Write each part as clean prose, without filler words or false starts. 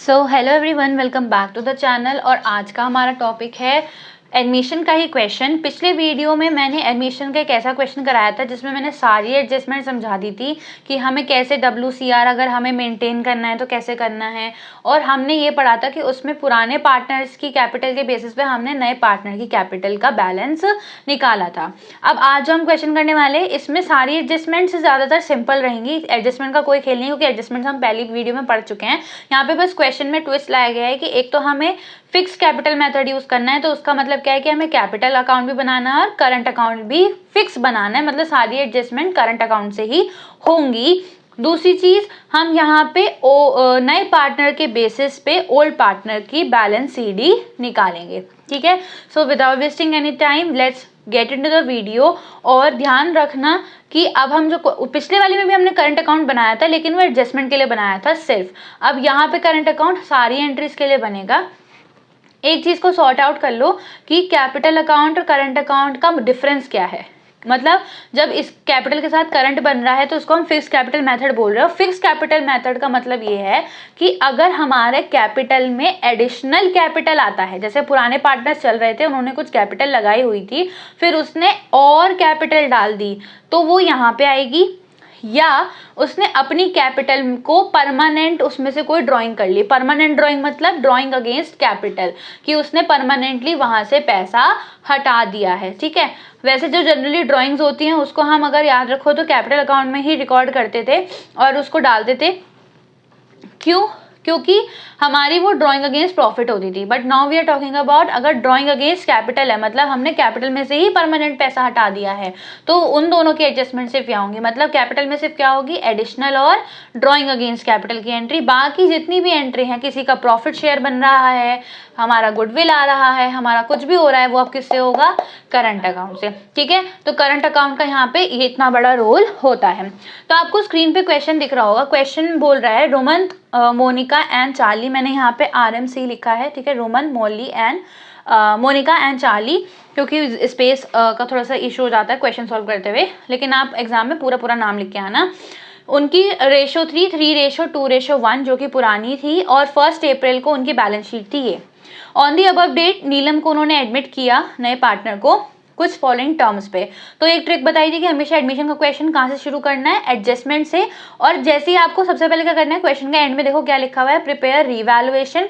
So hello everyone, welcome back to the channel. और आज का हमारा टॉपिक है एडमिशन का ही क्वेश्चन। पिछले वीडियो में मैंने एडमिशन का एक ऐसा क्वेश्चन कराया था जिसमें मैंने सारी एडजस्टमेंट समझा दी थी कि हमें कैसे WCR अगर हमें मेंटेन करना है तो कैसे करना है। और हमने ये पढ़ा था कि उसमें पुराने पार्टनर्स की कैपिटल के बेसिस पे हमने नए पार्टनर की कैपिटल का बैलेंस निकाला था। अब आज जो हम क्वेश्चन करने वाले हैं इसमें सारी एडजस्टमेंट से ज़्यादातर सिंपल रहेंगी। एडजस्टमेंट का कोई खेल नहीं, क्योंकि एडजस्टमेंट हम पहली वीडियो में पढ़ चुके हैं। यहाँ पे बस क्वेश्चन में ट्विस्ट लाया गया है कि एक तो हमें फिक्स कैपिटल मेथड यूज करना है, तो उसका मतलब क्या है कि हमें कैपिटल अकाउंट भी बनाना है और करंट अकाउंट भी फिक्स बनाना है, मतलब सारी एडजस्टमेंट करंट अकाउंट से ही होंगी। दूसरी चीज, हम यहाँ पे नए पार्टनर के बेसिस पे ओल्ड पार्टनर की बैलेंस CD निकालेंगे। ठीक है, so without wasting any time let's get into the video. और ध्यान रखना कि अब हम जो पिछले वाले में भी हमने करंट अकाउंट बनाया था, लेकिन वो एडजस्टमेंट के लिए बनाया था सिर्फ। अब यहाँ पे करंट अकाउंट सारी एंट्रीज के लिए बनेगा। एक चीज को सॉर्ट आउट कर लो कि कैपिटल अकाउंट और करंट अकाउंट का डिफरेंस क्या है। मतलब जब इस कैपिटल के साथ करंट बन रहा है तो उसको हम फिक्स कैपिटल मेथड बोल रहे हो। फिक्स कैपिटल मेथड का मतलब ये है कि अगर हमारे कैपिटल में एडिशनल कैपिटल आता है, जैसे पुराने पार्टनर्स चल रहे थे, उन्होंने कुछ कैपिटल लगाई हुई थी, फिर उसने और कैपिटल डाल दी, तो वो यहाँ पे आएगी। या उसने अपनी कैपिटल को परमानेंट उसमें से कोई ड्राइंग कर ली। परमानेंट ड्राइंग मतलब ड्राइंग अगेंस्ट कैपिटल, कि उसने परमानेंटली वहां से पैसा हटा दिया है। ठीक है, वैसे जो जनरली ड्राइंग्स होती हैं उसको हम अगर याद रखो तो कैपिटल अकाउंट में ही रिकॉर्ड करते थे और उसको डालते थे। क्यों? क्योंकि हमारी वो ड्राइंग अगेंस्ट प्रॉफिट होती थी। But now we are talking about अगर ड्राइंग अगेंस्ट कैपिटल है, मतलब हमने कैपिटल में से ही परमानेंट पैसा हटा दिया है, तो उन दोनों की एडजस्टमेंट सिर्फ क्या होंगी। मतलब कैपिटल में सिर्फ क्या होगी, एडिशनल और ड्राइंग अगेंस्ट कैपिटल की एंट्री। बाकी जितनी भी एंट्री है, किसी का प्रॉफिट शेयर बन रहा है, हमारा गुडविल आ रहा है, हमारा कुछ भी हो रहा है, वो अब किससे होगा, करंट अकाउंट से। ठीक है, तो करंट अकाउंट का यहाँ पे ये इतना बड़ा रोल होता है। तो आपको स्क्रीन पे क्वेश्चन दिख रहा होगा। क्वेश्चन बोल रहा है रोमन, मोनिका एंड चार्ली। मैंने यहाँ पे RMC लिखा है। ठीक है, Roman, Molly and Monica and Charlie, क्योंकि स्पेस का थोड़ा सा इशू हो जाता है क्वेश्चन सॉल्व करते हुए, लेकिन आप एग्जाम में पूरा नाम लिख के आना। उनकी रेशो 3:2:1 जो कि पुरानी थी, और 1 अप्रैल को उनकी बैलेंस शीट थी ये। ऑन दी अबव डेट नीलम को उन्होंने एडमिट किया, नए पार्टनर को, कुछ फॉलोइंग टर्म्स पे। तो एक ट्रिक बताई थी कि हमेशा एडमिशन का क्वेश्चन कहाँ से शुरू करना है, एडजस्टमेंट से। और जैसे ही आपको सबसे पहले क्या करना है, क्वेश्चन का एंड में देखो क्या लिखा हुआ है, prepare revaluation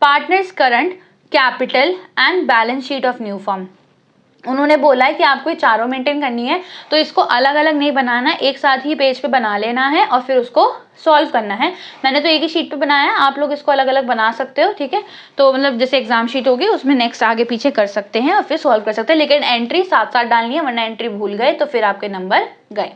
partners current capital and balance sheet of new firm. उन्होंने बोला है कि आपको ये चारों मेंटेन करनी है, तो इसको अलग अलग नहीं बनाना, एक साथ ही पेज पे बना लेना है और फिर उसको सॉल्व करना है। मैंने तो एक ही शीट पे बनाया है, आप लोग इसको अलग अलग बना सकते हो। ठीक है, तो मतलब जैसे एग्जाम शीट होगी उसमें नेक्स्ट आगे पीछे कर सकते हैं और फिर सॉल्व कर सकते हैं, लेकिन एंट्री साथ साथ डालनी है, वरना एंट्री भूल गए तो फिर आपके नंबर गए।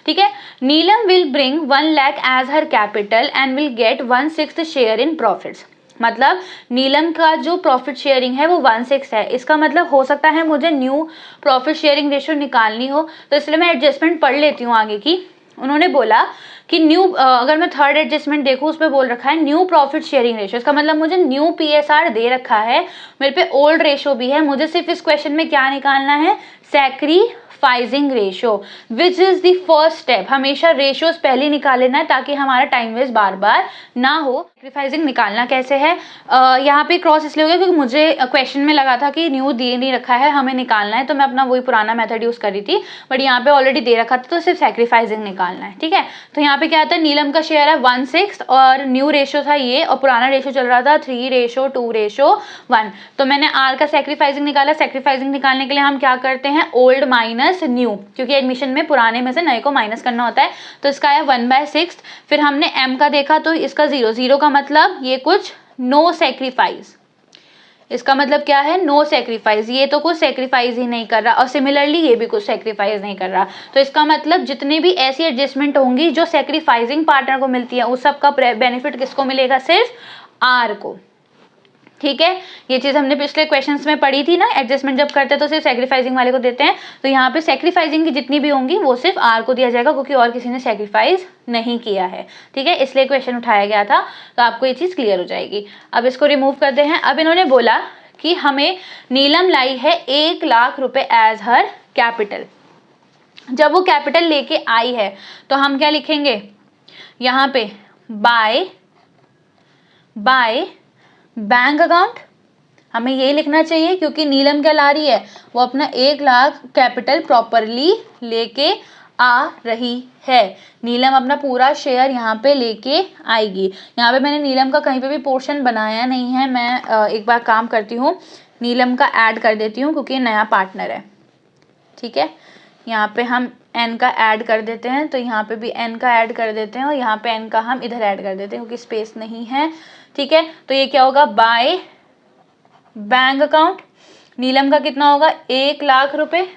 ठीक है, Neelam will bring 1 lakh as her capital and will get 1/6 share in profits. मतलब नीलम का जो प्रॉफिट शेयरिंग है वो 1/6 है। इसका मतलब हो सकता है मुझे न्यू प्रॉफिट शेयरिंग रेशियो निकालनी हो, तो इसलिए मैं एडजस्टमेंट पढ़ लेती हूँ आगे की। उन्होंने बोला कि न्यू, अगर मैं थर्ड एडजस्टमेंट देखूँ उसमें बोल रखा है न्यू प्रॉफिट शेयरिंग रेशियो। इसका मतलब मुझे न्यू PSR दे रखा है, मेरे पे ओल्ड रेशियो भी है, मुझे सिर्फ इस क्वेश्चन में क्या निकालना है, sacrificing ratio, which is the first step. हमेशा रेशियोज पहले निकाल लेना है ताकि हमारा टाइम वेस्ट बार बार ना हो। सैक्रिफाइसिंग निकालना कैसे है, यहाँ पे क्रॉस इसलिए हो गया क्योंकि मुझे क्वेश्चन में लगा था कि न्यू दे नहीं रखा है, हमें निकालना है, तो मैं अपना वही पुराना मेथड यूज कर रही थी, बट यहाँ पे ऑलरेडी दे रखा था तो सिर्फ सैक्रिफाइसिंग निकालना है। ठीक है, तो यहाँ पे क्या आता है, नीलम का शेयर है 1/6 और न्यू रेशियो था ये, और पुराना रेशियो चल रहा था 3:2:1। तो मैंने R का सैक्रिफाइसिंग निकाला। सैक्रिफाइसिंग निकालने के लिए हम क्या करते हैं, ओल्ड माइनस न्यू, क्योंकि एडमिशन में पुराने में से नए को माइनस करना होता है। तो इसका है 1/6। फिर हमने M का देखा तो इसका 0 का मतलब ये कुछ नो सैक्रिफाइस, इसका मतलब क्या है, नो सैक्रिफाइस, ये तो कुछ सैक्रिफाइस ही नहीं कर रहा, और सिमिलरली ये भी कुछ सैक्रिफाइस नहीं कर रहा। तो इसका मतलब जितने भी ऐसी एडजस्टमेंट होंगी जो सैक्रिफाइसिंग पार्टनर को मिलती है, उस सब का बेनिफिट किसको मिलेगा, सिर्फ R को। ठीक है, ये चीज हमने पिछले क्वेश्चंस में पढ़ी थी ना, एडजस्टमेंट जब करते हैं तो सिर्फ सैक्रिफाइसिंग वाले को देते हैं, तो यहाँ पे सैक्रिफाइसिंग की जितनी भी होंगी वो सिर्फ R को दिया जाएगा, क्योंकि और किसी ने सैक्रिफाइस नहीं किया है। ठीक है, इसलिए क्वेश्चन उठाया गया था, तो आपको ये चीज क्लियर हो जाएगी। अब इसको रिमूव करते हैं। अब इन्होंने बोला कि हमें नीलम लाई है 1 लाख रुपए एज हर कैपिटल। जब वो कैपिटल लेके आई है तो हम क्या लिखेंगे, यहाँ पे बाय बाय बैंक अकाउंट, हमें ये लिखना चाहिए क्योंकि नीलम क्या ला रही है, वो अपना 1 लाख कैपिटल प्रॉपरली लेके आ रही है। नीलम अपना पूरा शेयर यहाँ पे लेके आएगी। यहाँ पे मैंने नीलम का कहीं पे भी पोर्शन बनाया नहीं है, मैं एक बार काम करती हूँ, नीलम का ऐड कर देती हूँ क्योंकि नया पार्टनर है। ठीक है, यहाँ पे हम एन का ऐड कर देते हैं, तो यहाँ पे भी एन का ऐड कर देते हैं और यहाँ पे एन का हम इधर ऐड कर देते हैं क्योंकि स्पेस नहीं है। ठीक है, तो ये क्या होगा, बाय बैंक अकाउंट, नीलम का कितना होगा, 1 लाख रुपए।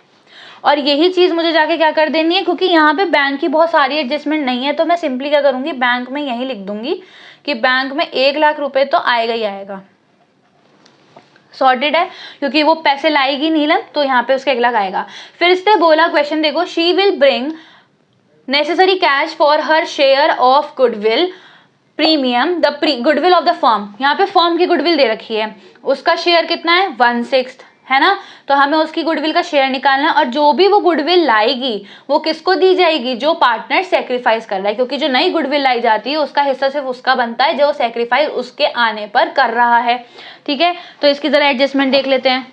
और यही चीज़ मुझे जाके क्या कर देनी है, क्योंकि यहाँ पे बैंक की बहुत सारी एडजस्टमेंट नहीं है, तो मैं सिंपली क्या करूँगी, बैंक में यही लिख दूंगी कि बैंक में 1 लाख रुपए तो आएगा ही आएगा। सॉर्टेड है, क्योंकि वो पैसे लाएगी नीलम, तो यहाँ पे उसका 1 लाख आएगा। फिर इसने बोला क्वेश्चन देखो, she will bring necessary cash for her share of goodwill premium the goodwill of the firm. यहाँ पे फर्म की गुडविल दे रखी है, उसका शेयर कितना है, 1/6 है ना, तो हमें उसकी गुडविल का शेयर निकालना है। और जो भी वो गुडविल लाएगी वो किसको दी जाएगी, जो पार्टनर सेक्रीफाइस कर रहा है, क्योंकि जो नई गुडविल लाई जाती है उसका हिस्सा सिर्फ उसका बनता है जो सेक्रीफाइस उसके आने पर कर रहा है। ठीक है, तो इसकी जरा एडजस्टमेंट देख लेते हैं।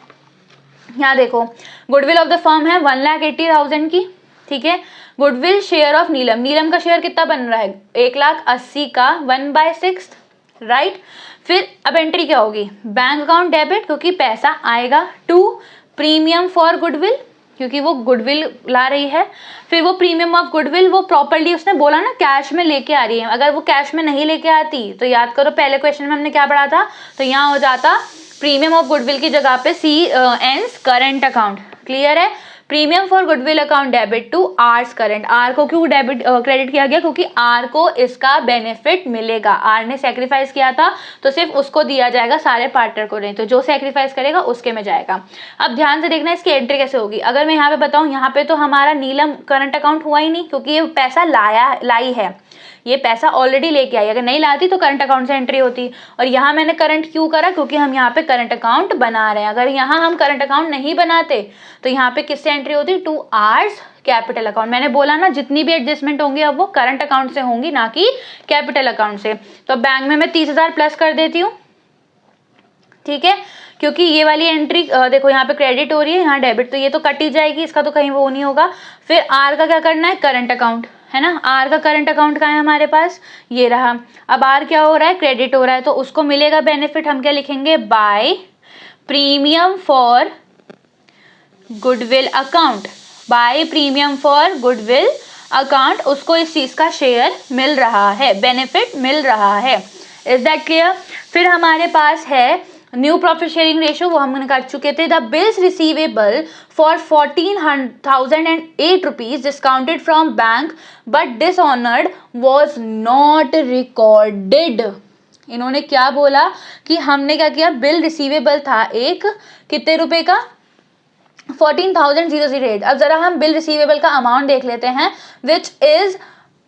यहाँ देखो, गुडविल ऑफ द फर्म है 1,80,000 की। ठीक है, गुडविल शेयर ऑफ नीलम, नीलम का शेयर कितना बन रहा है, 1,80,000 का 1/6, राइट। फिर अब एंट्री क्या होगी, बैंक अकाउंट डेबिट क्योंकि पैसा आएगा, टू प्रीमियम फॉर गुडविल क्योंकि वो गुडविल ला रही है। फिर वो प्रीमियम ऑफ गुडविल वो प्रॉपर्ली उसने बोला ना कैश में लेके आ रही है, अगर वो कैश में नहीं लेके आती तो याद करो पहले क्वेश्चन में हमने क्या पढ़ा था, तो यहाँ हो जाता प्रीमियम ऑफ गुडविल की जगह पे सी एंस करंट अकाउंट। क्लियर है, premium for goodwill account debit to R's current. R को क्यों डेबिट क्रेडिट किया गया, क्योंकि आर को इसका बेनिफिट मिलेगा, आर ने सेक्रीफाइस किया था तो सिर्फ उसको दिया जाएगा, सारे पार्टनर को नहीं, तो जो सेक्रीफाइस करेगा उसके में जाएगा। अब ध्यान से देखना इसकी एंट्री कैसे होगी। अगर मैं यहाँ पे बताऊँ, यहाँ पे तो हमारा नीलम करंट अकाउंट हुआ ही नहीं क्योंकि ये पैसा लाई है, ये पैसा ऑलरेडी लेके आई, अगर नहीं लाती तो करंट अकाउंट से एंट्री होती। और यहाँ मैंने करंट क्यों करा, क्योंकि हम यहाँ पे करंट अकाउंट बना रहे हैं। अगर यहाँ हम करंट अकाउंट नहीं बनाते तो यहाँ पे किससे एंट्री होती, टू आर्स कैपिटल अकाउंट। मैंने बोला ना जितनी भी एडजस्टमेंट होंगी अब वो करंट अकाउंट से होंगी, ना कि कैपिटल अकाउंट से। तो बैंक में मैं 30,000 प्लस कर देती हूँ। ठीक है, क्योंकि ये वाली एंट्री देखो यहाँ पे क्रेडिट हो रही है, यहाँ डेबिट, तो ये तो कट ही जाएगी, इसका तो कहीं वो नहीं होगा। फिर आर का क्या करना है, करंट अकाउंट है ना, आर का करंट अकाउंट कहाँ है हमारे पास, ये रहा। अब आर क्या हो रहा है, क्रेडिट हो रहा है, तो उसको मिलेगा बेनिफिट, हम क्या लिखेंगे, by premium for goodwill account, by premium for goodwill account, उसको इस चीज का शेयर मिल रहा है, बेनिफिट मिल रहा है। Is that clear. फिर हमारे पास है न्यू प्रॉफिट शेयरिंग रेशियो, वो हम कर चुके थे। The bills receivable for 14,008 rupees discounted from bank but dishonoured was not recorded. इन्होंने क्या बोला कि हमने क्या किया, बिल रिसीवेबल था एक कितने रुपए का, 14,008। अब जरा हम बिल रिसीवेबल का अमाउंट देख लेते हैं, विच इज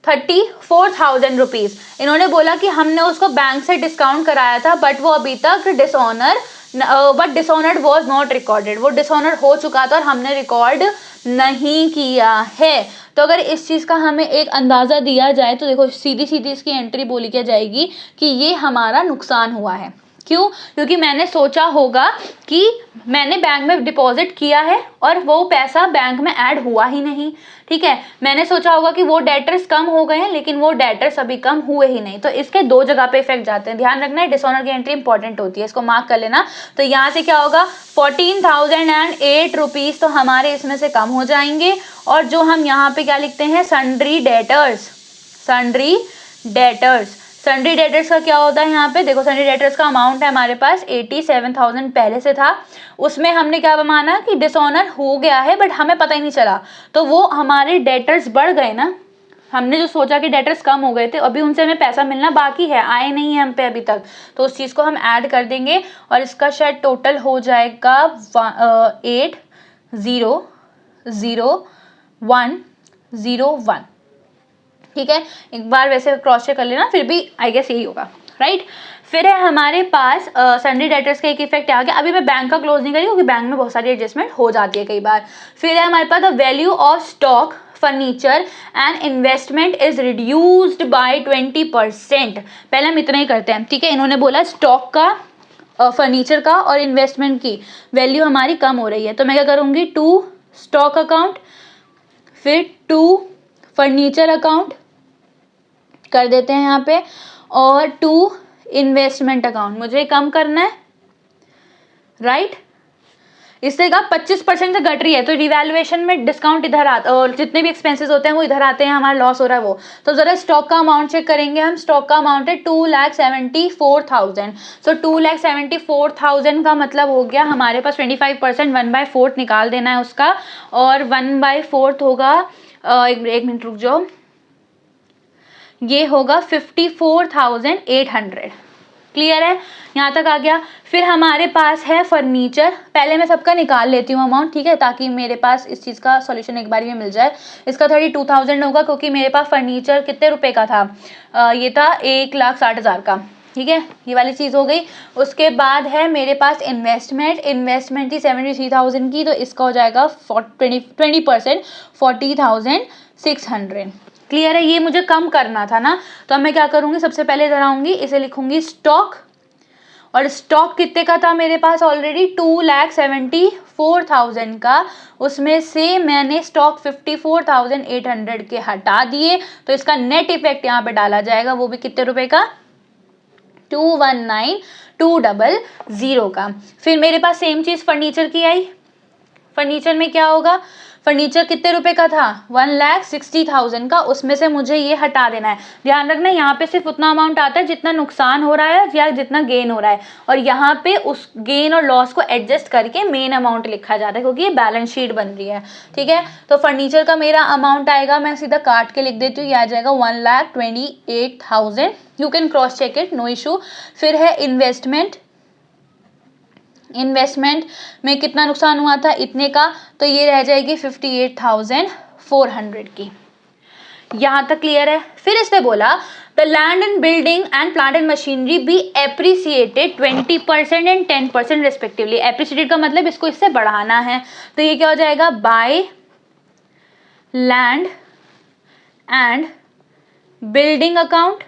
34,000 रुपीज। इन्होंने बोला कि हमने उसको बैंक से डिस्काउंट कराया था बट वो अभी तक डिसऑनर्ड वॉज नॉट रिकॉर्डेड, वो डिसऑनर हो चुका था और हमने रिकॉर्ड नहीं किया है। तो अगर इस चीज का हमें एक अंदाजा दिया जाए तो देखो सीधी सीधी इसकी एंट्री बोली क्या जाएगी कि ये हमारा नुकसान हुआ है। क्यों, क्योंकि मैंने सोचा होगा कि मैंने बैंक में डिपॉजिट किया है और वो पैसा बैंक में ऐड हुआ ही नहीं। ठीक है, मैंने सोचा होगा कि वो डेटर्स कम हो गए हैं, लेकिन वो डेटर्स अभी कम हुए ही नहीं। तो इसके दो जगह पे इफेक्ट जाते हैं, ध्यान रखना है, डिसऑनर की एंट्री इंपॉर्टेंट होती है, इसको मार्क कर लेना। तो यहाँ से क्या होगा, 14,008 रुपीज तो हमारे इसमें से कम हो जाएंगे। और जो हम यहाँ पे क्या लिखते हैं, sundry debtors, sundry debtors, sundry debtors का क्या होता है, यहाँ पे देखो सन्ड्री डेटर्स का अमाउंट है हमारे पास 87,000 पहले से था, उसमें हमने क्या माना कि डिसऑनर हो गया है बट हमें पता ही नहीं चला, तो वो हमारे डेटर्स बढ़ गए ना, हमने जो सोचा कि डेटर्स कम हो गए थे, अभी उनसे हमें पैसा मिलना बाकी है, आए नहीं है हम पे अभी तक, तो उस चीज़ को हम ऐड कर देंगे और इसका शायद टोटल हो जाएगा 8,0,0,1,0,1। ठीक है, एक बार वैसे क्रॉस चेक कर लेना, फिर भी आई गेस यही होगा, राइट। फिर है हमारे पास सन्ड्री डेटर्स का एक इफेक्ट आ गया। अभी मैं बैंक का क्लोज नहीं करी क्योंकि बैंक में बहुत सारी एडजस्टमेंट हो जाती है कई बार। फिर है हमारे पास the value of stock furniture and investment is reduced by 20%। पहले हम इतना ही करते हैं, ठीक है। इन्होंने बोला स्टॉक का, फर्नीचर का और इन्वेस्टमेंट की वैल्यू हमारी कम हो रही है, तो मैं क्या करूँगी, टू स्टॉक अकाउंट, फिर टू फर्नीचर अकाउंट कर देते हैं यहाँ पे, और टू इन्वेस्टमेंट अकाउंट मुझे कम करना है, राइट। इससे का 25% से घट रही है, तो रिवैल्यूएशन में डिस्काउंट इधर आता, और जितने भी एक्सपेंसेस होते हैं वो इधर आते हैं, हमारा लॉस हो रहा है वो। तो जरा स्टॉक का अमाउंट चेक करेंगे हम। स्टॉक का अमाउंट है 2,74,000। सो 2,74,000 का मतलब हो गया हमारे पास 25%, 1/4 निकाल देना है उसका, और 1/4 होगा, एक मिनट रुक जाओ, ये होगा 54,800। क्लियर है, यहाँ तक आ गया। फिर हमारे पास है फर्नीचर। पहले मैं सबका निकाल लेती हूँ अमाउंट, ठीक है, ताकि मेरे पास इस चीज़ का सॉल्यूशन एक बार में मिल जाए। इसका 32,000 होगा, क्योंकि मेरे पास फर्नीचर कितने रुपए का था, ये था 1,60,000 का, ठीक है, ये वाली चीज़ हो गई। उसके बाद है मेरे पास इन्वेस्टमेंट थी 73,000 की, तो इसका हो जाएगा 20%, 40,600। क्लियर है, ये मुझे कम करना था ना, तो अब मैं क्या करूँगी, सबसे पहले इधर आऊँगी, इसे लिखूँगी स्टॉक, और स्टॉक कितने का था मेरे पास ऑलरेडी, 2,74,000 का, उसमें से मैंने स्टॉक 54,800 के हटा दिए, तो इसका नेट इफेक्ट यहाँ पे डाला जाएगा, वो भी कितने रुपए का, 219,200 का। फिर मेरे पास सेम चीज़ फर्नीचर की आई। फर्नीचर में क्या होगा, फर्नीचर कितने रुपए का था, 1,60,000 का, उसमें से मुझे ये हटा देना है। ध्यान रखना, यहाँ पे सिर्फ उतना अमाउंट आता है जितना नुकसान हो रहा है या जितना गेन हो रहा है, और यहाँ पे उस गेन और लॉस को एडजस्ट करके मेन अमाउंट लिखा जाता है, क्योंकि ये बैलेंस शीट बन रही है, ठीक है। तो फर्नीचर का मेरा अमाउंट आएगा, मैं सीधा काट के लिख देती हूँ, ये आ जाएगा 1,28,000। You can cross check it, no issue. फिर है इन्वेस्टमेंट में कितना नुकसान हुआ था, इतने का, तो ये रह जाएगी 58,400 की। यहाँ तक क्लियर है। फिर इसने बोला the land and building and plant and machinery be appreciated 20% and 10% respectively. Appreciated का मतलब इसको इससे बढ़ाना है, तो ये क्या हो जाएगा, by land and building account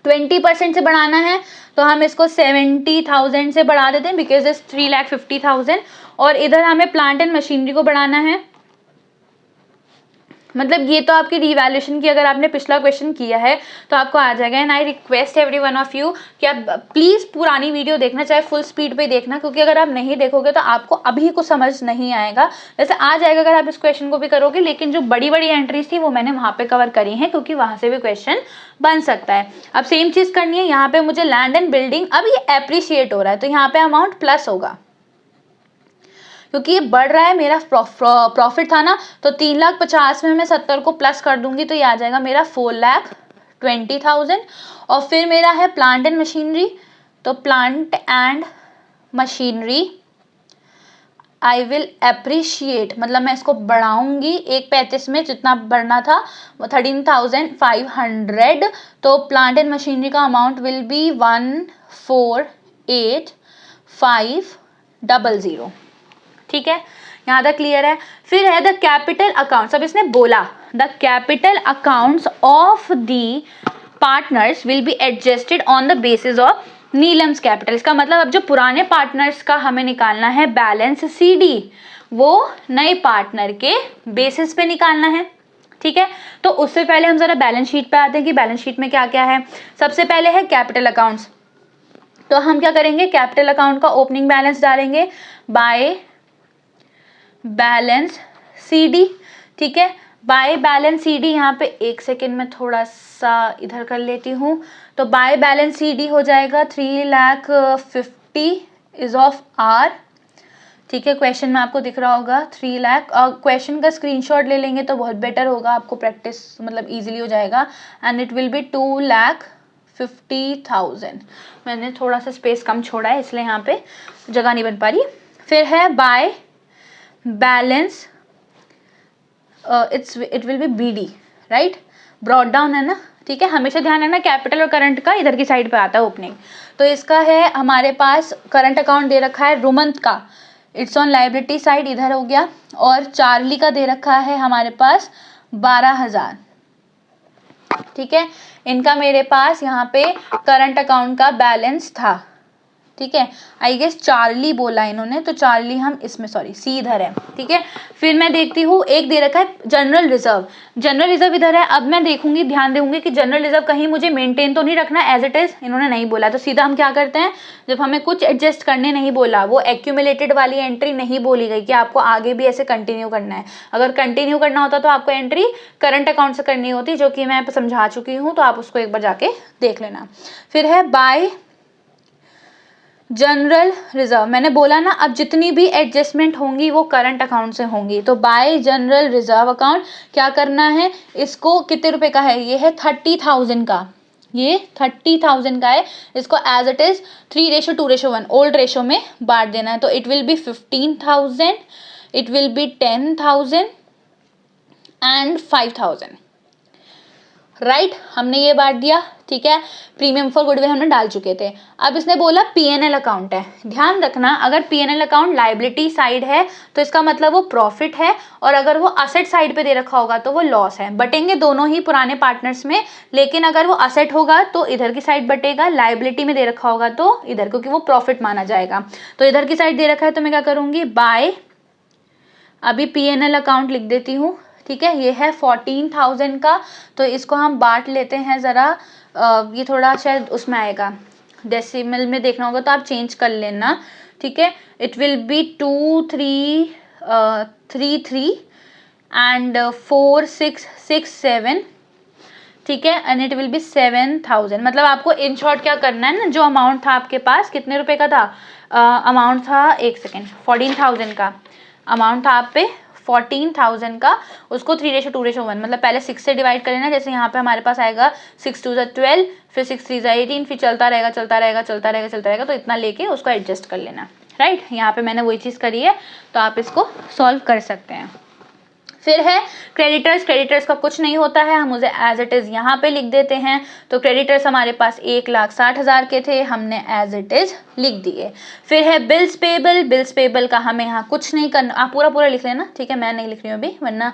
20% से बढ़ाना है, तो हम इसको 70,000 से बढ़ा देते हैं, बिकॉज इज 3,50,000। और इधर हमें प्लांट एंड मशीनरी को बढ़ाना है, मतलब ये तो आपकी रिवैल्यूएशन की, अगर आपने पिछला क्वेश्चन किया है तो आपको आ जाएगा। And I request every one of you कि आप प्लीज़ पुरानी वीडियो देखना, चाहे फुल स्पीड पे देखना, क्योंकि अगर आप नहीं देखोगे तो आपको अभी कुछ समझ नहीं आएगा। जैसे आ जाएगा अगर आप इस क्वेश्चन को भी करोगे, लेकिन जो बड़ी बड़ी एंट्रीज थी वो मैंने वहाँ पे कवर करी हैं, क्योंकि वहाँ से भी क्वेश्चन बन सकता है। अब सेम चीज़ करनी है यहाँ पे मुझे, लैंड एंड बिल्डिंग, अब ये एप्रिशिएट हो रहा है, तो यहाँ पे अमाउंट प्लस होगा, क्योंकि ये बढ़ रहा है। मेरा प्रॉफिट था ना, तो 3,50,000 में मैं 70 को प्लस कर दूंगी, तो ये आ जाएगा मेरा 4,20,000। और फिर मेरा है प्लांट एंड मशीनरी, तो plant and machinery I will appreciate, मतलब मैं इसको बढ़ाऊंगी 1,35 में, जितना बढ़ना था वो 13,500, तो प्लांट एंड मशीनरी का अमाउंट विल बी 14,8,500। ठीक है, यहाँ तक क्लियर है। फिर है द कैपिटल अकाउंट्स। अब इसने बोला the capital accounts of the partners will be adjusted on the basis of Neelam's capital. इसका मतलब अब जो पुराने पार्टनर्स का हमें निकालना है बैलेंस सीडी, वो नए पार्टनर के बेसिस पे निकालना है, ठीक है। तो उससे पहले हम जरा बैलेंस शीट पे आते हैं कि बैलेंस शीट में क्या क्या है। सबसे पहले है कैपिटल अकाउंट्स, तो हम क्या करेंगे, कैपिटल अकाउंट का ओपनिंग बैलेंस डालेंगे बाय बैलेंस सीडी, ठीक है। बाय बैलेंस सीडी, यहाँ पे एक सेकेंड में थोड़ा सा इधर कर लेती हूँ, तो बाय बैलेंस सीडी हो जाएगा 3,50,000 इज ऑफ आर, ठीक है। क्वेश्चन में आपको दिख रहा होगा 3 लाख, और क्वेश्चन का स्क्रीनशॉट ले लेंगे तो बहुत बेटर होगा, आपको प्रैक्टिस मतलब इजीली हो जाएगा। And it will B 2,50,000। मैंने थोड़ा सा स्पेस कम छोड़ा है, इसलिए यहाँ पे जगह नहीं बन पा रही। फिर है by balance, it will be BD, right, brought down है ना, ठीक है। हमेशा ध्यान रखना कैपिटल और करंट का इधर की साइड पे आता है ओपनिंग। तो इसका है हमारे पास करंट अकाउंट दे रखा है रुमंत का इट्स ऑन लाइबिलिटी साइड, इधर हो गया। और चार्ली का दे रखा है हमारे पास 12,000, ठीक है। इनका मेरे पास यहाँ पे करंट अकाउंट का बैलेंस था, ठीक है। आई गेस चार्ली बोला इन्होंने, तो चार्ली हम इसमें, सॉरी सी इधर है, ठीक है। फिर मैं देखती हूँ एक दे रखा है जनरल रिजर्व, जनरल रिजर्व इधर है। अब मैं देखूंगी, ध्यान दूंगी कि जनरल रिजर्व कहीं मुझे मेंटेन तो नहीं रखना एज इट इज, इन्होंने नहीं बोला। तो सीधा हम क्या करते हैं, जब हमें कुछ एडजस्ट करने नहीं बोला, वो एक्यूमुलेटेड वाली एंट्री नहीं बोली गई कि आपको आगे भी ऐसे कंटिन्यू करना है। अगर कंटिन्यू करना होता तो आपको एंट्री करंट अकाउंट से करनी होती, जो कि मैं समझा चुकी हूँ, तो आप उसको एक बार जाके देख लेना। फिर है बाय जनरल रिजर्व, मैंने बोला ना अब जितनी भी एडजस्टमेंट होंगी वो करंट अकाउंट से होंगी। तो बाय जनरल रिजर्व अकाउंट क्या करना है, इसको कितने रुपए का है, ये है 30,000 का, ये 30,000 का है। इसको as it is 3:2:1 old ratio में बांट देना है। तो it will be 15,000, it will be 10,000 and 5,000, right हमने ये बांट दिया, ठीक है। प्रीमियम फॉर गुडविल हमने डाल चुके थे। अब इसने बोला पीएनएल अकाउंट है, ध्यान रखना अगर पीएनएल अकाउंट लाइबिलिटी साइड है तो इसका मतलब वो प्रॉफिट है, और अगर वो असेट साइड पे दे रखा होगा तो वो लॉस है। बटेंगे दोनों ही पुराने पार्टनर्स में, लेकिन अगर वो असेट होगा तो इधर की साइड बटेगा, लाइबिलिटी में दे रखा होगा तो इधर, क्योंकि वो प्रॉफिट माना जाएगा। तो इधर की साइड दे रखा है तो मैं क्या करूंगी, बाय, अभी पीएनएल अकाउंट लिख देती हूँ, ठीक है। ये है 14,000 का, तो इसको हम बांट लेते हैं ज़रा, ये थोड़ा शायद उसमें आएगा, डेसिमल में देखना होगा तो आप चेंज कर लेना, ठीक है। इट विल बी 2,3,3,3 एंड 4,6,6,7, ठीक है। And it will B 7,000। मतलब आपको इन शॉर्ट क्या करना है ना, जो अमाउंट था आपके पास, कितने रुपए का था अमाउंट था, एक सेकेंड, 14,000 का अमाउंट था आप पे, 14,000 का, उसको 3:2:1 मतलब पहले 6 से डिवाइड कर लेना। जैसे यहाँ पे हमारे पास आएगा 6 2 12, फिर 6 3 18, फिर चलता रहेगा चलता रहेगा चलता रहेगा चलता रहेगा, तो इतना लेके उसको एडजस्ट कर लेना, राइट। यहाँ पे मैंने वही चीज़ करी है, तो आप इसको सॉल्व कर सकते हैं। फिर है क्रेडिटर्स, क्रेडिटर्स का कुछ नहीं होता है, हम उसे एज इट इज़ यहाँ पे लिख देते हैं। तो क्रेडिटर्स हमारे पास 1,60,000 के थे, हमने एज इट इज़ लिख दिए। फिर है बिल्स पेबल, बिल्स पेबल का हमें यहाँ कुछ नहीं करना, आप पूरा पूरा लिख लेना, ठीक है। मैं नहीं लिख रही हूँ अभी, वरना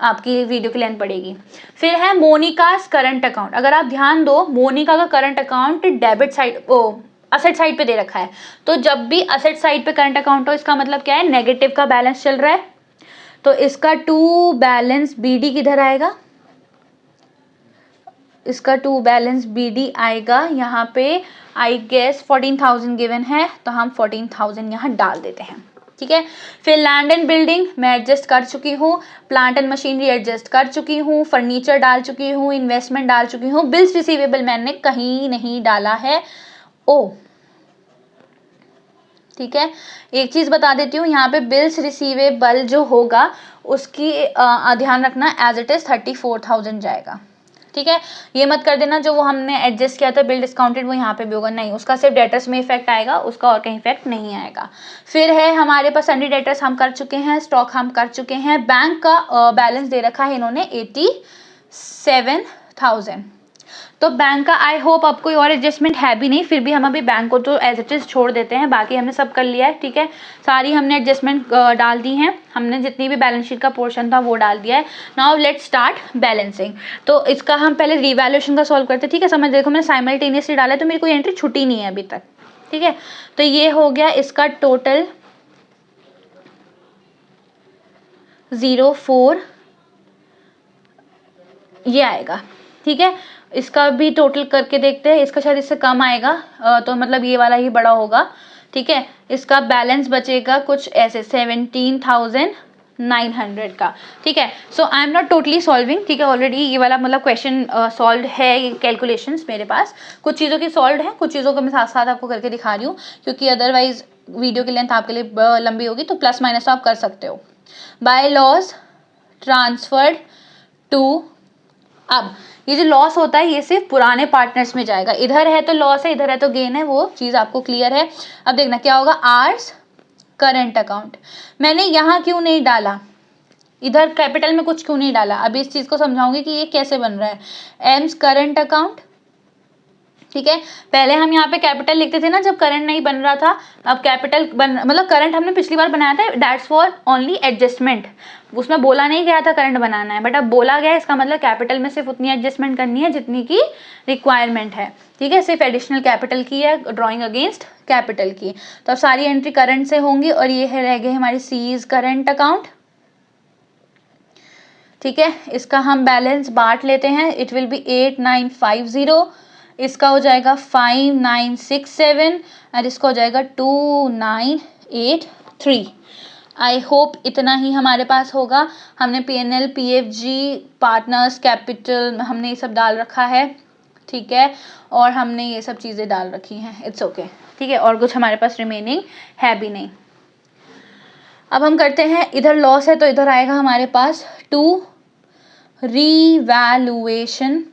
आपकी वीडियो की लेंथ पड़ेगी। फिर है मोनिकास करंट अकाउंट, अगर आप ध्यान दो मोनिका का करंट अकाउंट डेबिट साइड, ओ असेट साइड पे दे रखा है। तो जब भी असेट साइड पे करंट अकाउंट हो, इसका मतलब क्या है, नेगेटिव का बैलेंस चल रहा है। तो इसका टू बैलेंस बीडी किधर आएगा, इसका टू बैलेंस बीडी आएगा यहाँ पे, आई गेस 14,000 गिवन है, तो हम 14,000 यहाँ डाल देते हैं, ठीक है। फिर लैंड एंड बिल्डिंग मैं एडजस्ट कर चुकी हूँ, प्लांट एंड मशीनरी एडजस्ट कर चुकी हूँ, फर्नीचर डाल चुकी हूँ, इन्वेस्टमेंट डाल चुकी हूँ, बिल्स रिसीवेबल मैंने कहीं नहीं डाला है। ओ ठीक है, एक चीज़ बता देती हूँ, यहाँ पे बिल्स रिसीवेबल जो होगा उसकी ध्यान रखना, एज इट इज़ 34,000 जाएगा, ठीक है। ये मत कर देना जो वो हमने एडजस्ट किया था बिल डिस्काउंटेड वो यहाँ पे भी होगा, नहीं, उसका सिर्फ डेटर्स में इफेक्ट आएगा, उसका और कहीं इफेक्ट नहीं आएगा। फिर है हमारे पास सन्डी डेटर्स हम कर चुके हैं, स्टॉक हम कर चुके हैं, बैंक का बैलेंस दे रखा है इन्होंने 87,000। तो बैंक का आई होप अब कोई और एडजस्टमेंट है भी नहीं, फिर भी हम अभी बैंक को तो एज इट इज छोड़ देते हैं, बाकी हमने सब कर लिया है, ठीक है। सारी हमने एडजस्टमेंट डाल दी हैं, हमने जितनी भी बैलेंस शीट का पोर्शन था वो डाल दिया है। Now let's start balancing. तो इसका हम पहले रिवैल्यूएशन का सॉल्व करते हैं, ठीक है। समझ देखो मैंने साइमल्टेनियसली डाला है तो मेरी कोई एंट्री छुटी नहीं है अभी तक, ठीक है। तो ये हो गया इसका टोटल 0,4 ये आएगा, ठीक है। इसका भी टोटल करके देखते हैं, इसका शायद इससे कम आएगा, तो मतलब ये वाला ही बड़ा होगा, ठीक है। इसका बैलेंस बचेगा कुछ ऐसे 17,900 का, ठीक है। So I am not totally solving, ठीक है। ऑलरेडी ये वाला मतलब क्वेश्चन सॉल्व है, ये कैलकुलेशंस मेरे पास कुछ चीज़ों की सॉल्व है, कुछ चीज़ों को मैं साथ साथ आपको करके दिखा रही हूँ, क्योंकि अदरवाइज वीडियो की लेंथ आपके लिए लंबी होगी, तो प्लस माइनस तो आप कर सकते हो। बाय लॉस ट्रांसफर्ड टू, अब ये जो लॉस होता है ये सिर्फ पुराने पार्टनर्स में जाएगा, इधर है तो लॉस है, इधर है तो गेन है, वो चीज़ आपको क्लियर है। अब देखना क्या होगा, आर्स करंट अकाउंट, मैंने यहाँ क्यों नहीं डाला, इधर कैपिटल में कुछ क्यों नहीं डाला, अभी इस चीज़ को समझाऊंगी कि ये कैसे बन रहा है। एम्स करंट अकाउंट, ठीक है, पहले हम यहाँ पे कैपिटल लिखते थे ना जब करंट नहीं बन रहा था, अब कैपिटल मतलब करंट हमने पिछली बार बनाया था, दैट्स फॉर ओनली एडजस्टमेंट, उसमें बोला नहीं गया था करंट बनाना है, बट अब बोला गया है, इसका मतलब कैपिटल में सिर्फ उतनी एडजस्टमेंट करनी है जितनी की रिक्वायरमेंट है। ठीक है, सिर्फ एडिशनल कैपिटल की है ड्रॉइंग अगेंस्ट कैपिटल की। तो अब सारी एंट्री करंट से होंगी और ये है रह गए हमारी सीज करंट अकाउंट। ठीक है, इसका हम बैलेंस बांट लेते हैं, इट विल बी 8950, इसका हो जाएगा 5967 और इसका हो जाएगा 2983। आई होप इतना ही हमारे पास होगा। हमने PNL, PFG, पार्टनर्स, कैपिटल हमने ये सब डाल रखा है। ठीक है, और हमने ये सब चीज़ें डाल रखी हैं, इट्स ओके। ठीक है, और कुछ हमारे पास रिमेनिंग है भी नहीं। अब हम करते हैं, इधर लॉस है तो इधर आएगा हमारे पास टू रीवैल्यूएशन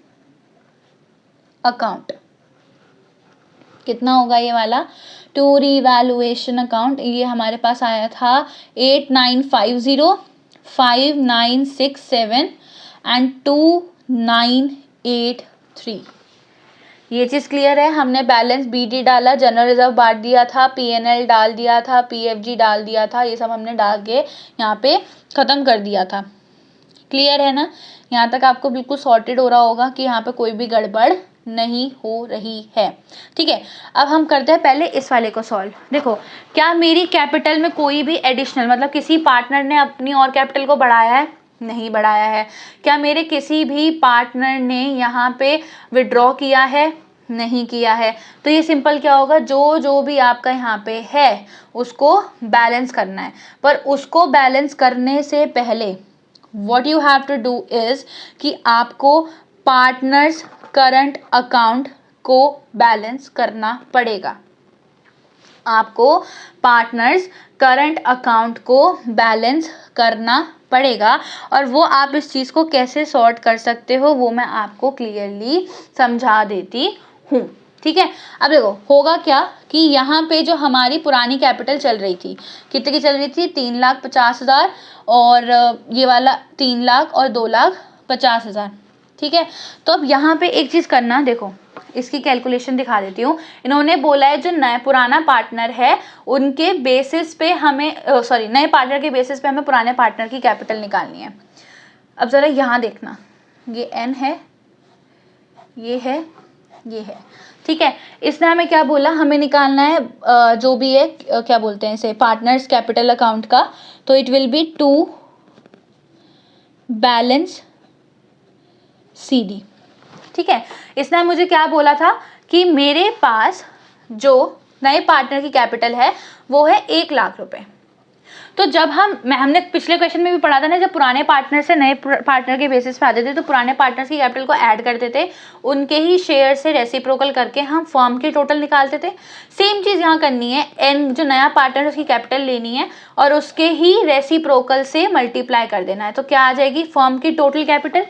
अकाउंट। कितना होगा ये वाला टू रीवैल्यूएशन अकाउंट? ये हमारे पास आया था 8950, 5967 एंड 2983। ये चीज़ क्लियर है। हमने बैलेंस BD डाला, जनरल रिजर्व बांट दिया था, PNL डाल दिया था, PFG डाल दिया था, ये सब हमने डाल के यहाँ पे ख़त्म कर दिया था। क्लियर है ना? यहाँ तक आपको बिल्कुल सॉर्टेड हो रहा होगा कि यहाँ पे कोई भी गड़बड़ नहीं हो रही है। ठीक है, अब हम करते हैं पहले इस वाले को सॉल्व। देखो, क्या मेरी कैपिटल में कोई भी एडिशनल मतलब किसी पार्टनर ने अपनी और कैपिटल को बढ़ाया है? नहीं बढ़ाया है। क्या मेरे किसी भी पार्टनर ने यहाँ पे विड्रॉ किया है? नहीं किया है। तो ये सिंपल क्या होगा, जो भी आपका यहाँ पे है उसको बैलेंस करना है। पर उसको बैलेंस करने से पहले what you have to do is कि आपको पार्टनर्स करंट अकाउंट को बैलेंस करना पड़ेगा। आपको पार्टनर्स करंट अकाउंट को बैलेंस करना पड़ेगा, और वो आप इस चीज़ को कैसे सॉर्ट कर सकते हो वो मैं आपको क्लियरली समझा देती हूँ। ठीक है, अब देखो होगा क्या कि यहाँ पे जो हमारी पुरानी कैपिटल चल रही थी, कितने की चल रही थी? 3,50,000 और ये वाला 3 लाख और 2,50,000। ठीक है, तो अब यहाँ पे एक चीज़ करना, देखो इसकी कैलकुलेशन दिखा देती हूँ। इन्होंने बोला है जो नया पुराना पार्टनर है उनके बेसिस पे हमें नए पार्टनर के बेसिस पे हमें पुराने पार्टनर की कैपिटल निकालनी है। अब ज़रा यहाँ देखना, ये N है, ये है, ये है। ठीक है, इसने हमें क्या बोला, हमें निकालना है जो भी है क्या बोलते हैं इसे, पार्टनर्स कैपिटल अकाउंट का। तो it will be to balance CD। ठीक है, इसने मुझे क्या बोला था कि मेरे पास जो नए पार्टनर की कैपिटल है वो है 1 लाख रुपए। तो जब हमने पिछले क्वेश्चन में भी पढ़ा था ना, जब पुराने पार्टनर से नए पार्टनर के बेसिस पे आते थे तो पुराने पार्टनर्स की कैपिटल को ऐड करते थे, उनके ही शेयर से रेसिप्रोकल करके हम फर्म की टोटल निकालते थे। सेम चीज़ यहाँ करनी है, एन जो नया पार्टनर उसकी कैपिटल लेनी है और उसके ही रेसिप्रोकल से मल्टीप्लाई कर देना है। तो क्या आ जाएगी फर्म की टोटल कैपिटल?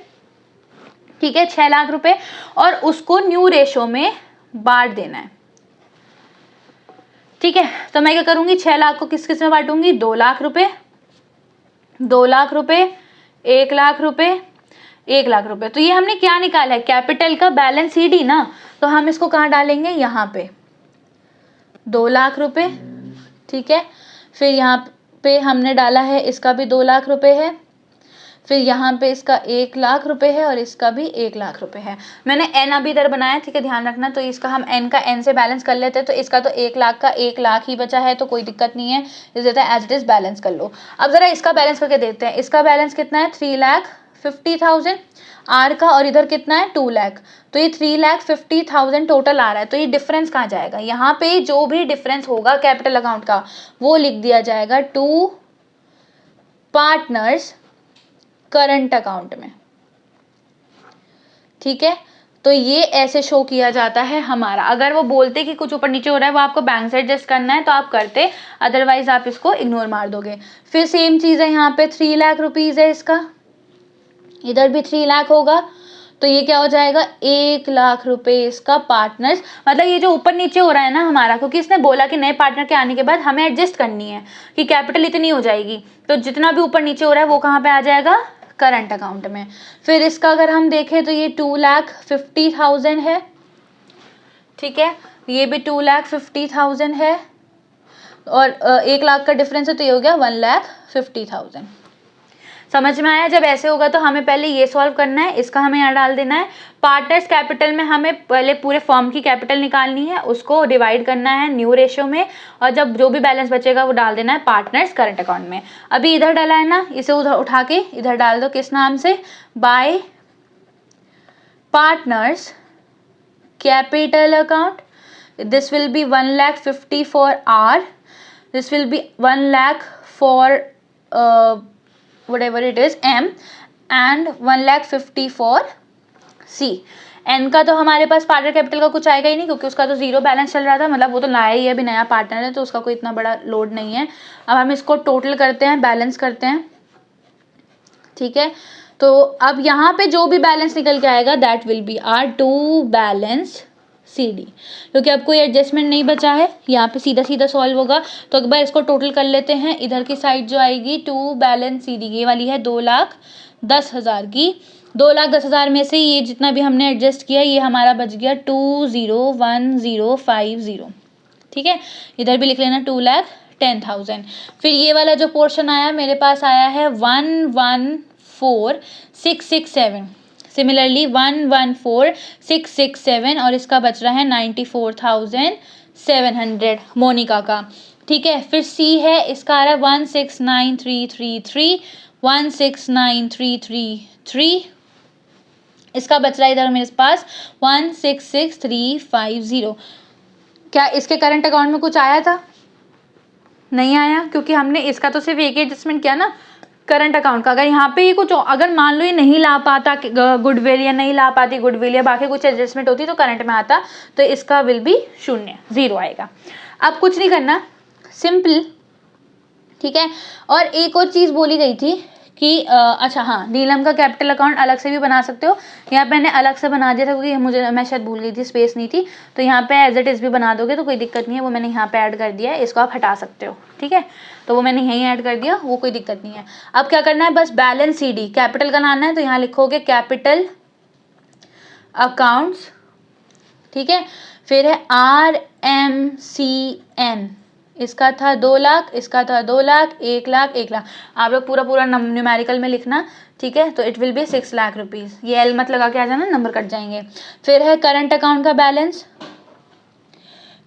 ठीक है, 6 लाख रुपए, और उसको न्यू रेशो में बांट देना है। ठीक है, तो मैं क्या करूंगी, 6 लाख को किस किस में बांटूंगी? 2 लाख रुपए, 2 लाख रुपए, 1 लाख रुपए, 1 लाख रुपए। तो ये हमने क्या निकाला है, कैपिटल का बैलेंस CD ना, तो हम इसको कहाँ डालेंगे, यहाँ पे 2 लाख रुपए। ठीक है, फिर यहाँ पे हमने डाला है इसका भी 2 लाख रुपए है, फिर यहाँ पे इसका 1 लाख रुपए है और इसका भी 1 लाख रुपए है। मैंने N अभी इधर बनाया, ठीक है, ध्यान रखना। तो इसका हम N का N से बैलेंस कर लेते हैं, तो इसका तो 1 लाख का 1 लाख ही बचा है, तो कोई दिक्कत नहीं है, इस देता है एज इट इज बैलेंस कर लो। अब जरा इसका बैलेंस करके देखते हैं, इसका बैलेंस कितना है, 3,50,000 R का, और इधर कितना है 2 लाख, तो ये 3,50,000 टोटल आ रहा है। तो ये डिफरेंस कहाँ जाएगा, यहाँ पे जो भी डिफरेंस होगा कैपिटल अकाउंट का वो लिख दिया जाएगा टू पार्टनर्स करंट अकाउंट में। ठीक है, तो ये ऐसे शो किया जाता है हमारा। अगर वो बोलते कि कुछ ऊपर नीचे हो रहा है वो आपको बैंक से एडजस्ट करना है तो आप करते, अदरवाइज आप इसको इग्नोर मार दोगे। फिर सेम चीज़ है, यहाँ पे 3 लाख रुपीज़ है इसका, इधर भी 3 लाख होगा, तो ये क्या हो जाएगा 1 लाख रुपए इसका पार्टनर्स। मतलब ये जो ऊपर नीचे हो रहा है ना हमारा, क्योंकि इसने बोला कि नए पार्टनर के आने के बाद हमें एडजस्ट करनी है कि कैपिटल इतनी हो जाएगी, तो जितना भी ऊपर नीचे हो रहा है वो कहाँ पे आ जाएगा, करंट अकाउंट में। फिर इसका अगर हम देखें तो ये 2,50,000 है, ठीक है, ये भी 2,50,000 है और 1,00,000 का डिफरेंस है तो ये हो गया 1,50,000। समझ में आया? जब ऐसे होगा तो हमें पहले ये सॉल्व करना है, इसका हमें यहाँ डाल देना है। पार्टनर्स कैपिटल में हमें पहले पूरे फर्म की कैपिटल निकालनी है, उसको डिवाइड करना है न्यू रेशियो में, और जब जो भी बैलेंस बचेगा वो डाल देना है पार्टनर्स करंट अकाउंट में। अभी इधर डाला है ना, इसे उधर उठा के इधर डाल दो, किस नाम से? Bye partners capital account. This will be 1,50,000 for R, this will be 1,00,000 for whatever it is M, and 1,50,000 for C। N का तो हमारे पास पार्टनर कैपिटल का कुछ आएगा ही नहीं, क्योंकि उसका तो जीरो बैलेंस चल रहा था, मतलब वो तो लाया ही है, अभी नया पार्टनर है तो उसका कोई इतना बड़ा लोड नहीं है। अब हम इसको टोटल करते हैं, बैलेंस करते हैं, ठीक है। तो अब यहाँ पे जो भी बैलेंस निकल के आएगा that will be R to balance CD, क्योंकि अब कोई एडजस्टमेंट नहीं बचा है, यहाँ पे सीधा सीधा सॉल्व होगा। तो एक बार इसको टोटल कर लेते हैं। इधर की साइड जो आएगी टू बैलेंस CD, ये वाली है 2,10,000 की। 2,10,000 में से ये जितना भी हमने एडजस्ट किया ये हमारा बच गया 2,010,50, ठीक है। इधर भी लिख लेना 2,10,000। फिर ये वाला जो पोर्शन आया मेरे पास आया है 1,14,667, सिमिलरली 1,14,667, और इसका बच रहा है 94,700 मोनिका का, ठीक है। फिर C है, इसका आ रहा है 1,69,333, 1,69,333, इसका बच रहा है इधर मेरे पास 1,66,350। क्या इसके करंट अकाउंट में कुछ आया था? नहीं आया, क्योंकि हमने इसका तो सिर्फ एक एडजस्टमेंट किया ना करंट अकाउंट का। अगर यहाँ पे ये कुछ, अगर मान लो ये नहीं ला पाता गुडविल, या नहीं ला पाती गुडविल, या बाकी कुछ एडजस्टमेंट होती तो करंट में आता, तो इसका विल भी शून्य, जीरो आएगा। अब कुछ नहीं करना, सिंपल, ठीक है। और एक और चीज़ बोली गई थी कि अच्छा हाँ, नीलम का कैपिटल अकाउंट अलग से भी बना सकते हो। यहाँ पे मैंने अलग से बना दिया था क्योंकि मैं शायद भूल गई थी, स्पेस नहीं थी। तो यहाँ पे एज इट इज़ भी बना दोगे तो कोई दिक्कत नहीं है, वो मैंने यहाँ पे ऐड कर दिया है, इसको आप हटा सकते हो, ठीक है। तो वो मैंने यहीं ऐड कर दिया, वो कोई दिक्कत नहीं है। अब क्या करना है, बस बैलेंस CD कैपिटल का लाना है, तो यहाँ लिखोगे कैपिटल अकाउंट्स, ठीक है। फिर है RMCN, इसका था 2,00,000, इसका था 2,00,000, 1,00,000, 1,00,000। आप लोग पूरा पूरा न्यूमेरिकल में लिखना, ठीक है। तो इट विल बी 6,00,000 रुपीज़। ये एल मत लगा के आ जाना, नंबर कट जाएंगे। फिर है करंट अकाउंट का बैलेंस।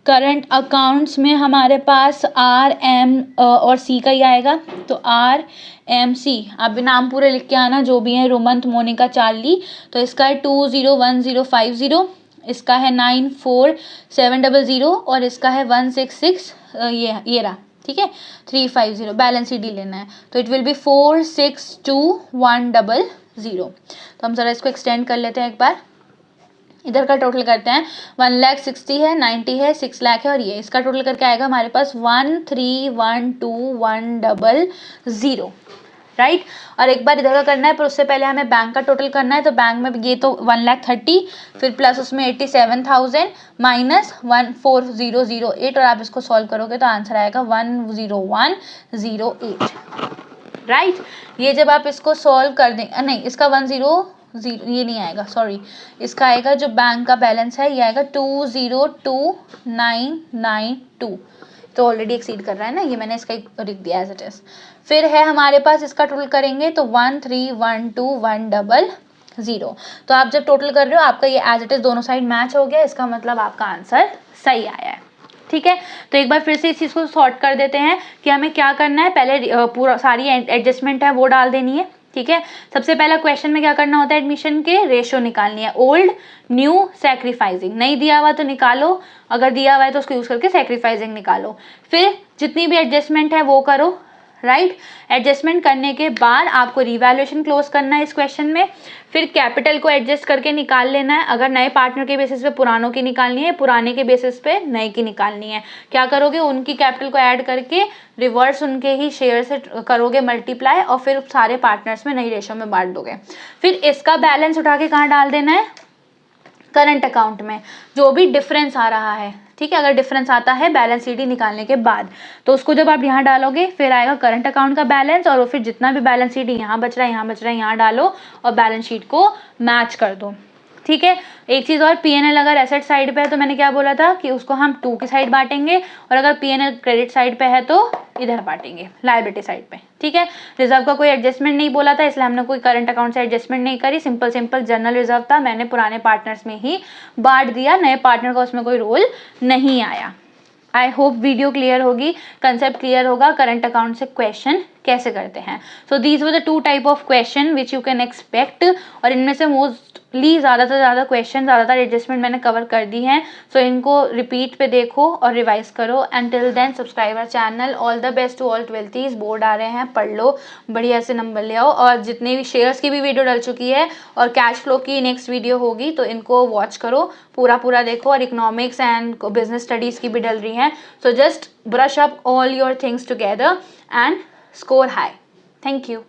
करंट अकाउंट्स में हमारे पास RM और C का ही आएगा, तो RMC, आप भी नाम पूरे लिख के आना जो भी है, रोमंत, मोनिका, चार्ली। तो इसका है 201050, इसका है 94700, और इसका है 166, ये रहा, ठीक है, 350। बैलेंस CD लेना है, तो इट विल बी 462,100। तो हम ज़रा इसको एक्सटेंड कर लेते हैं एक बार, इधर का टोटल करते हैं। 1,60,000 है, 90 है, 6,00,000 है, और ये इसका टोटल करके आएगा हमारे पास 1,31,2,100, राइट। और एक बार इधर का करना है, पर उससे पहले हमें बैंक का टोटल करना है। तो बैंक में ये तो 1,30,000, फिर प्लस उसमें 87,000 माइनस 14,008, और आप इसको सॉल्व करोगे तो आंसर आएगा 101,08, राइट। ये जब आप इसको सॉल्व कर दें, नहीं इसका 1,0,0 ये नहीं आएगा, सॉरी, इसका आएगा जो बैंक का बैलेंस है ये आएगा 2,02,992। तो ऑलरेडी एक्सीड कर रहा है ना, ये मैंने इसका लिख दिया एज इट इज। फिर है हमारे पास, इसका टोटल करेंगे तो 1,31,2,100। तो आप जब टोटल कर रहे हो आपका ये एज इट इज दोनों साइड मैच हो गया, इसका मतलब आपका आंसर सही आया है, ठीक है। तो एक बार फिर से इस चीज़ को सॉर्ट कर देते हैं कि हमें क्या करना है। पहले पूरा सारी एडजस्टमेंट है वो डाल देनी है, ठीक है। सबसे पहला क्वेश्चन में क्या करना होता है, एडमिशन के रेशियो निकालनी है, ओल्ड, न्यू, सैक्रिफाइसिंग। नहीं दिया हुआ तो निकालो, अगर दिया हुआ है तो उसको यूज करके सैक्रिफाइसिंग निकालो। फिर जितनी भी एडजस्टमेंट है वो करो, राइट। एडजस्टमेंट करने के बाद आपको रिवैल्यूएशन क्लोज करना है इस क्वेश्चन में। फिर कैपिटल को एडजस्ट करके निकाल लेना है, अगर नए पार्टनर के बेसिस पे पुरानों की निकालनी है, पुराने के बेसिस पे नए की निकालनी है। क्या करोगे, उनकी कैपिटल को ऐड करके रिवर्स उनके ही शेयर से करोगे मल्टीप्लाई, और फिर सारे पार्टनर्स में नई रेशो में बांट दोगे। फिर इसका बैलेंस उठा के कहाँ डाल देना है, करंट अकाउंट में, जो भी डिफरेंस आ रहा है, ठीक है। अगर डिफरेंस आता है बैलेंस CD निकालने के बाद, तो उसको जब आप यहाँ डालोगे फिर आएगा करंट अकाउंट का बैलेंस, और फिर जितना भी बैलेंस CD यहाँ बच रहा है, यहाँ बच रहा है, यहाँ डालो और बैलेंस शीट को मैच कर दो, ठीक है। एक चीज़ और, P&L अगर एसेट साइड पे है तो मैंने क्या बोला था कि उसको हम 2 की साइड बांटेंगे, और अगर P&L क्रेडिट साइड पे है तो इधर बांटेंगे लायबिलिटी साइड पे, ठीक है। रिजर्व का कोई एडजस्टमेंट नहीं बोला था, इसलिए हमने कोई करंट अकाउंट से एडजस्टमेंट नहीं करी, सिंपल जनरल रिजर्व था, मैंने पुराने पार्टनर्स में ही बांट दिया, नए पार्टनर का उसमें कोई रोल नहीं आया। आई होप वीडियो क्लियर होगी, कंसेप्ट क्लियर होगा, करंट अकाउंट से क्वेश्चन कैसे करते हैं। So these were the 2 type of question which you can expect, और इनमें से मोस्टली ज़्यादा से ज़्यादा क्वेश्चन, ज़्यादातर एडजस्टमेंट मैंने कवर कर दी हैं। सो इनको रिपीट पे देखो और रिवाइज करो। Until then subscribe our channel. All the best to all 12th। Board आ रहे हैं, पढ़ लो, बढ़िया से नंबर ले आओ। और जितने भी शेयर्स की भी वीडियो डल चुकी है और कैश फ्लो की नेक्स्ट वीडियो होगी, तो इनको वॉच करो, पूरा देखो। और इकोनॉमिक्स एंड बिजनेस स्टडीज़ की भी डल रही हैं। So just brush up all your things together and score high. Thank you.